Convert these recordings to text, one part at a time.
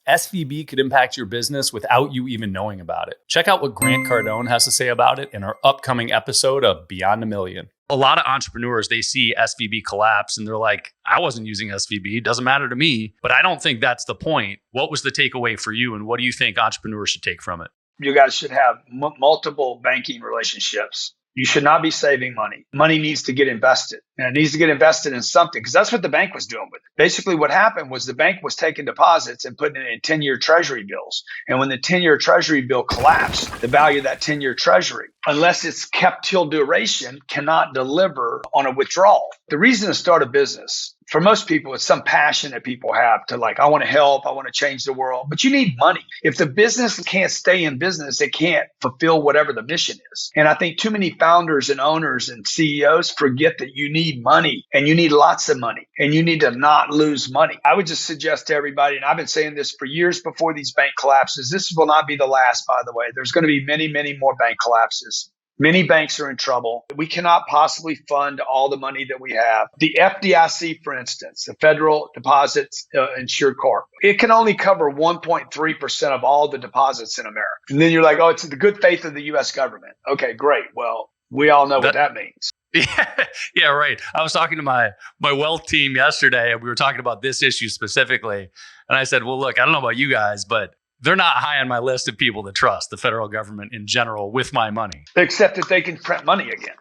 SVB could impact your business without you even knowing about it. Check out what Grant Cardone has to say about it in our upcoming episode of Beyond a Million. A lot of entrepreneurs, they see SVB collapse and they're like, I wasn't using SVB. It doesn't matter to me. But I don't think that's the point. What was the takeaway for you? And what do you think entrepreneurs should take from it? You guys should have multiple banking relationships. You should not be saving money. Money needs to get invested, and it needs to get invested in something, because that's what the bank was doing with it. Basically, what happened was the bank was taking deposits and putting it in 10-year treasury bills. And when the 10-year treasury bill collapsed, the value of that 10-year treasury, unless it's kept till duration, cannot deliver on a withdrawal. The reason to start a business, for most people, it's some passion that people have to like, I want to help, I want to change the world, but you need money. If the business can't stay in business, it can't fulfill whatever the mission is. And I think too many founders and owners and CEOs forget that you need money, and you need lots of money, and you need to not lose money. I would just suggest to everybody, and I've been saying this for years before these bank collapses, this will not be the last, by the way. There's going to be many, many more bank collapses. Many banks are in trouble. We cannot possibly fund all the money that we have. The FDIC, for instance, the Federal Deposits Insured Corp, it can only cover 1.3% of all the deposits in America. And then you're like, oh, it's the good faith of the U.S. government. Okay, great. Well, we all know what that means. Yeah, right. I was talking to my wealth team yesterday, and we were talking about this issue specifically. And I said, well, look, I don't know about you guys, but they're not high on my list of people to trust, the federal government in general, with my money. Except that they can print money again.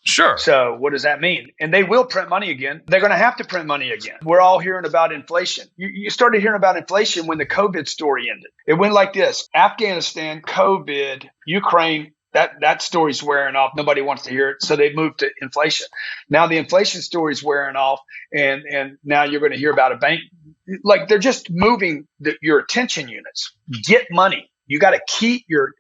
Sure. So what does that mean? And they will print money again. They're going to have to print money again. We're all hearing about inflation. You started hearing about inflation when the COVID story ended. It went like this: Afghanistan, COVID, Ukraine. That story's wearing off. Nobody wants to hear it. So they moved to inflation. Now the inflation story's wearing off, and now you're going to hear about a bank. Like, they're just moving your attention units. Get money. You got to keep your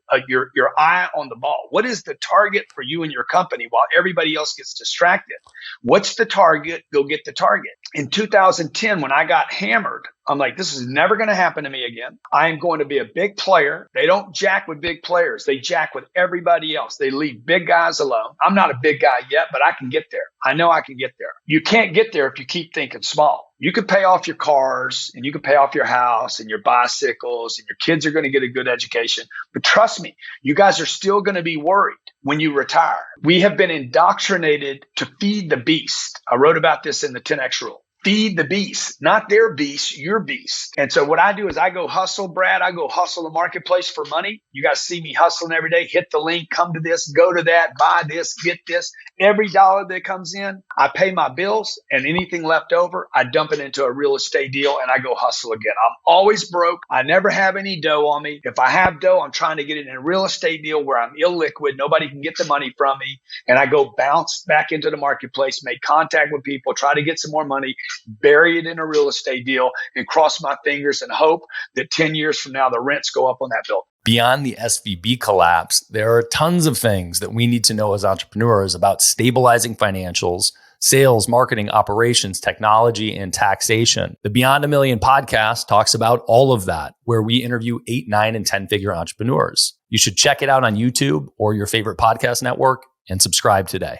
eye on the ball. What is the target for you and your company while everybody else gets distracted? What's the target? Go get the target. In 2010, when I got hammered, I'm like, this is never going to happen to me again. I am going to be a big player. They don't jack with big players. They jack with everybody else. They leave big guys alone. I'm not a big guy yet, but I can get there. I know I can get there. You can't get there if you keep thinking small. You can pay off your cars, and you can pay off your house and your bicycles, and your kids are going to get a good education. But trust me, you guys are still going to be worried when you retire. We have been indoctrinated to feed the beast. I wrote about this in the 10X rule. Feed the beast, not their beast, your beast. And so what I do is I go hustle, Brad. I go hustle the marketplace for money. You guys see me hustling every day. Hit the link, come to this, go to that, buy this, get this. Every dollar that comes in, I pay my bills, and anything left over, I dump it into a real estate deal, and I go hustle again. I'm always broke. I never have any dough on me. If I have dough, I'm trying to get it in a real estate deal where I'm illiquid. Nobody can get the money from me. And I go bounce back into the marketplace, make contact with people, try to get some more money, bury it in a real estate deal, and cross my fingers and hope that 10 years from now, the rents go up on that building. Beyond the SVB collapse, there are tons of things that we need to know as entrepreneurs about stabilizing financials, sales, marketing, operations, technology, and taxation. The Beyond a Million podcast talks about all of that, where we interview 8, 9, and 10-figure entrepreneurs. You should check it out on YouTube or your favorite podcast network and subscribe today.